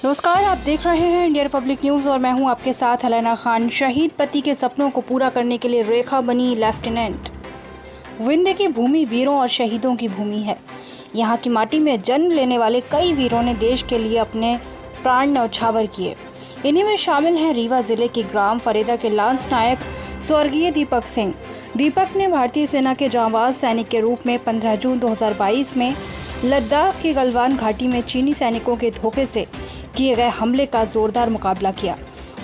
नमस्कार, आप देख रहे हैं इंडिया रिपब्लिक न्यूज़ और मैं हूं आपके साथ हलैना खान। शहीद पति के सपनों को पूरा करने के लिए रेखा बनी लेफ्टिनेंट। विंध्य की भूमि वीरों और शहीदों की भूमि है। यहां की माटी में जन्म लेने वाले कई वीरों ने देश के लिए अपने प्राण न्यौछावर किए। इन्हीं में शामिल हैं रीवा जिले के ग्राम फरेदा के लांस नायक स्वर्गीय दीपक सिंह। दीपक ने भारतीय सेना के जांबाज सैनिक के रूप में 15 जून 2022 में लद्दाख की गलवान घाटी में चीनी सैनिकों के धोखे से किए गए हमले का जोरदार मुकाबला किया।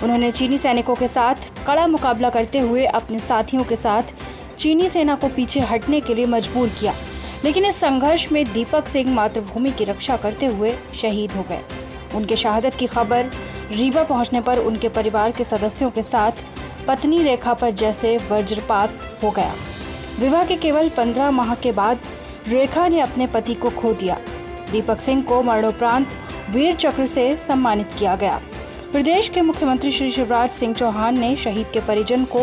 उन्होंने चीनी सैनिकों के साथ कड़ा मुकाबला करते हुए अपने साथियों के साथ चीनी सेना को पीछे हटने के लिए मजबूर किया, लेकिन इस संघर्ष में दीपक सिंह मातृभूमि की रक्षा करते हुए शहीद हो गए। उनके शहादत की खबर रीवा पहुंचने पर उनके परिवार के सदस्यों के साथ पत्नी रेखा पर जैसे वज्रपात हो गया। विवाह के केवल 15 माह के बाद रेखा ने अपने पति को खो दिया। दीपक सिंह को मरणोपरांत वीर चक्र से सम्मानित किया गया। प्रदेश के मुख्यमंत्री श्री शिवराज सिंह चौहान ने शहीद के परिजन को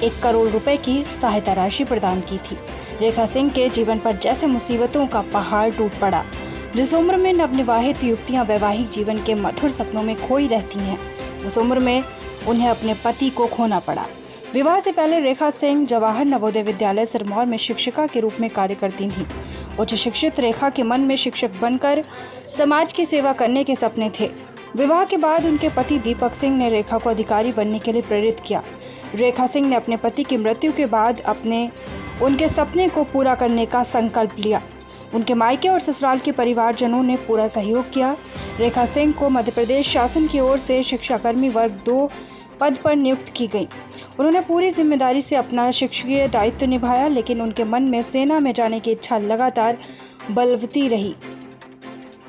1 करोड़ रुपए की सहायता राशि प्रदान की थी। रेखा सिंह के जीवन पर जैसे मुसीबतों का पहाड़ टूट पड़ा। जिस उम्र में नवविवाहित युवतियां वैवाहिक जीवन के मधुर सपनों में खोई रहती हैं, उस उम्र में उन्हें अपने पति को खोना पड़ा। विवाह से पहले रेखा सिंह जवाहर नवोदय विद्यालय सिरमौर में शिक्षिका के रूप में कार्य करती थीं। उच्च शिक्षित रेखा के मन में शिक्षक बनकर समाज की सेवा करने के सपने थे। विवाह के बाद उनके पति दीपक सिंह ने रेखा को अधिकारी बनने के लिए प्रेरित किया। रेखा सिंह ने अपने पति की मृत्यु के बाद उनके सपने को पूरा करने का संकल्प लिया। उनके मायके और ससुराल के परिवारजनों ने पूरा सहयोग किया। रेखा सिंह को मध्य प्रदेश शासन की ओर से शिक्षाकर्मी वर्ग 2 पद पर नियुक्त की गई। उन्होंने पूरी जिम्मेदारी से अपना शिक्षकीय दायित्व निभाया, लेकिन उनके मन में सेना में जाने की इच्छा लगातार बलवती रही।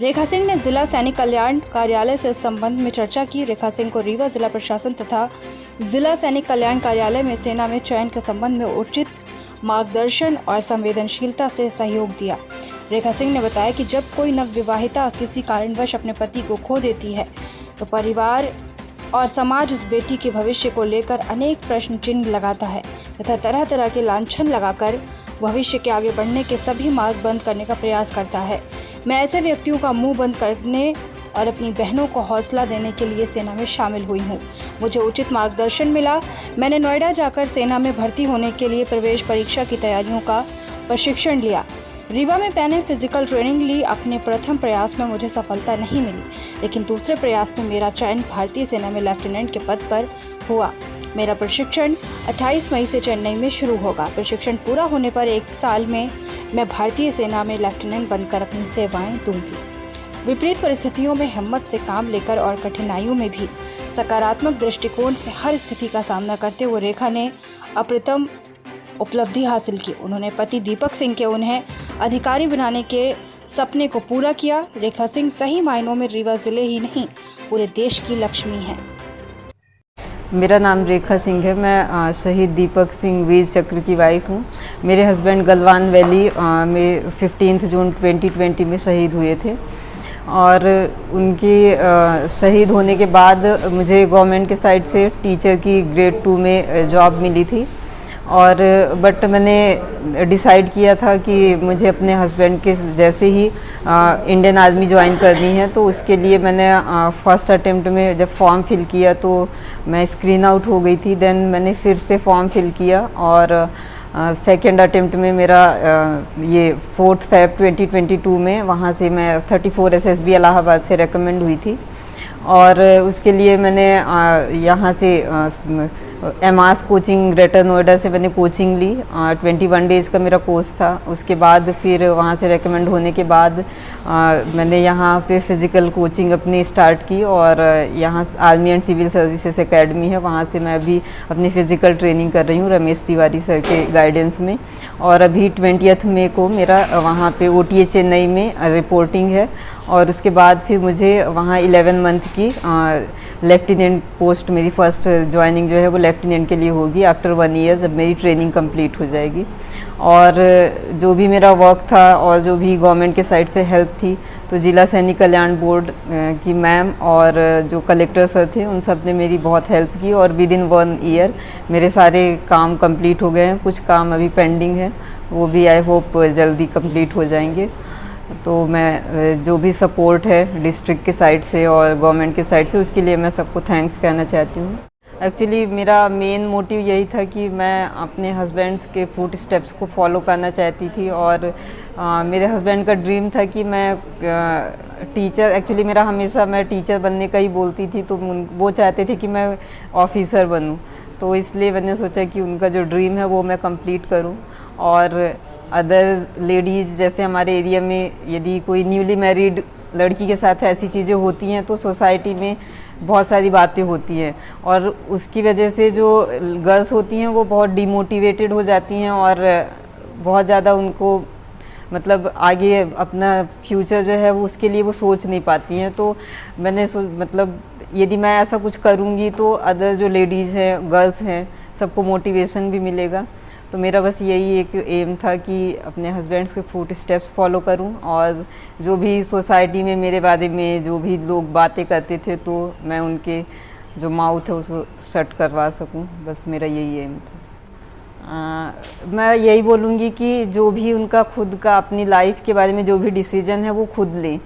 रेखा सिंह ने जिला सैनिक कल्याण कार्यालय से इस संबंध में चर्चा की। रेखा सिंह को रीवा जिला प्रशासन तथा जिला सैनिक कल्याण कार्यालय में सेना में चयन के संबंध में उचित मार्गदर्शन और संवेदनशीलता से सहयोग दिया। रेखा सिंह ने बताया कि जब कोई नवविवाहिता किसी कारणवश अपने पति को खो देती है तो परिवार और समाज उस बेटी के भविष्य को लेकर अनेक प्रश्न चिन्ह लगाता है तथा तरह तरह के लांछन लगाकर भविष्य के आगे बढ़ने के सभी मार्ग बंद करने का प्रयास करता है। मैं ऐसे व्यक्तियों का मुंह बंद करने और अपनी बहनों को हौसला देने के लिए सेना में शामिल हुई हूँ। मुझे उचित मार्गदर्शन मिला। मैंने नोएडा जाकर सेना में भर्ती होने के लिए प्रवेश परीक्षा की तैयारियों का प्रशिक्षण लिया। रीवा में मैंने फिजिकल ट्रेनिंग ली। अपने प्रथम प्रयास में मुझे सफलता नहीं मिली, लेकिन दूसरे प्रयास में मेरा चयन भारतीय सेना में लेफ्टिनेंट के पद पर हुआ। मेरा प्रशिक्षण 28 मई से चेन्नई में शुरू होगा। प्रशिक्षण पूरा होने पर 1 साल में मैं भारतीय सेना में लेफ्टिनेंट बनकर अपनी सेवाएं दूंगी। विपरीत परिस्थितियों में हिम्मत से काम लेकर और कठिनाइयों में भी सकारात्मक दृष्टिकोण से हर स्थिति का सामना करते हुए रेखा ने अप्रतिम उपलब्धि हासिल की। उन्होंने पति दीपक सिंह के उन्हें अधिकारी बनाने के सपने को पूरा किया। रेखा सिंह सही मायनों में रीवा जिले ही नहीं, पूरे देश की लक्ष्मी हैं। मेरा नाम रेखा सिंह है। मैं शहीद दीपक सिंह वीर चक्र की वाइफ हूँ। मेरे हस्बैंड गलवान वैली में 15 जून 2020 में शहीद हुए थे और उनकी शहीद होने के बाद मुझे गवर्नमेंट के साइड से टीचर की ग्रेड 2 में जॉब मिली थी और बट मैंने डिसाइड किया था कि मुझे अपने हस्बैंड के जैसे ही इंडियन आर्मी ज्वाइन करनी है, तो उसके लिए मैंने फर्स्ट अटेम्प्ट में जब फॉर्म फिल किया तो मैं स्क्रीन आउट हो गई थी। देन मैंने फिर से फॉर्म फिल किया और सेकेंड अटेम्प्ट में मेरा ये 4 फरवरी 2022 में वहाँ से मैं 34 SSB इलाहाबाद से रेकमेंड हुई थी और उसके लिए मैंने यहाँ से एमआस कोचिंग ग्रेटर नोएडा से मैंने कोचिंग ली। 21 डेज़ का मेरा कोर्स था। उसके बाद फिर वहाँ से रेकमेंड होने के बाद मैंने यहाँ पे फ़िज़िकल कोचिंग अपनी स्टार्ट की और यहाँ army and civil services academy है, वहाँ से मैं अभी अपनी फ़िज़िकल ट्रेनिंग कर रही हूँ रमेश तिवारी सर के गाइडेंस में। और अभी 20 मई को मेरा वहाँ पे OTA चेन्नई में रिपोर्टिंग है और उसके बाद फिर मुझे वहाँ 11 मंथ की लेफ्टिनेंट पोस्ट, मेरी फर्स्ट ज्वाइनिंग जो है वो लेफ्टिनेंट के लिए होगी आफ्टर 1 ईयर, जब मेरी ट्रेनिंग कंप्लीट हो जाएगी। और जो भी मेरा वर्क था और जो भी गवर्नमेंट के साइड से हेल्प थी, तो जिला सैनिक कल्याण बोर्ड की मैम और जो कलेक्टर सर थे उन सब ने मेरी बहुत हेल्प की और विद इन 1 ईयर मेरे सारे काम कंप्लीट हो गए हैं। कुछ काम अभी पेंडिंग है, वो भी आई होप जल्दी कंप्लीट हो जाएंगे। तो मैं जो भी सपोर्ट है डिस्ट्रिक्ट के साइड से और गवर्नमेंट के साइड से, उसके लिए मैं सबको थैंक्स कहना चाहती हूँ। एक्चुअली मेरा मेन मोटिव यही था कि मैं अपने हस्बैंड्स के फुट स्टेप्स को फॉलो करना चाहती थी और मेरे हस्बैंड का ड्रीम था कि मैं टीचर, एक्चुअली मेरा हमेशा मैं टीचर बनने का ही बोलती थी, तो वो चाहते थे कि मैं ऑफिसर बनूं, तो इसलिए मैंने सोचा कि उनका जो ड्रीम है वो मैं कंप्लीट करूं। और अदर लेडीज़ जैसे हमारे एरिया में यदि कोई न्यूली मैरिड लड़की के साथ ऐसी चीज़ें होती हैं तो सोसाइटी में बहुत सारी बातें होती हैं और उसकी वजह से जो गर्ल्स होती हैं वो बहुत डिमोटिवेटेड हो जाती हैं और बहुत ज़्यादा उनको मतलब आगे अपना फ्यूचर जो है वो उसके लिए वो सोच नहीं पाती हैं। तो मैंने मतलब यदि मैं ऐसा कुछ करूँगी तो अदर जो लेडीज़ हैं, गर्ल्स हैं, सबको मोटिवेशन भी मिलेगा। तो मेरा बस यही एक एम था कि अपने हस्बैंड्स के फुट स्टेप्स फॉलो करूं और जो भी सोसाइटी में मेरे बारे में जो भी लोग बातें करते थे तो मैं उनके जो माउथ है उसको शट करवा सकूं, बस मेरा यही एम था। मैं यही बोलूँगी कि जो भी उनका खुद का अपनी लाइफ के बारे में जो भी डिसीजन है वो खुद लें।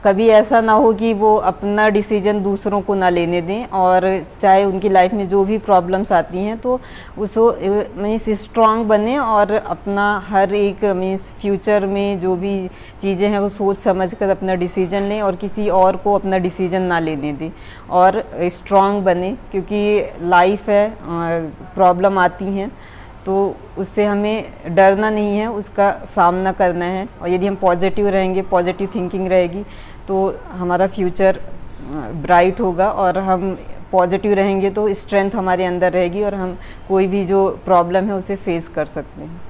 कभी ऐसा ना हो कि वो अपना डिसीजन दूसरों को ना लेने दें और चाहे उनकी लाइफ में जो भी प्रॉब्लम्स आती हैं तो उसको मीन्स स्ट्रांग बने और अपना हर एक मीन्स फ्यूचर में जो भी चीज़ें हैं वो सोच समझ कर अपना डिसीजन लें और किसी और को अपना डिसीजन ना लेने दें और स्ट्रांग बने, क्योंकि लाइफ है, प्रॉब्लम आती हैं तो उससे हमें डरना नहीं है, उसका सामना करना है। और यदि हम पॉजिटिव रहेंगे, पॉजिटिव थिंकिंग रहेगी तो हमारा फ्यूचर ब्राइट होगा और हम पॉजिटिव रहेंगे तो स्ट्रेंथ हमारे अंदर रहेगी और हम कोई भी जो प्रॉब्लम है उसे फेस कर सकते हैं।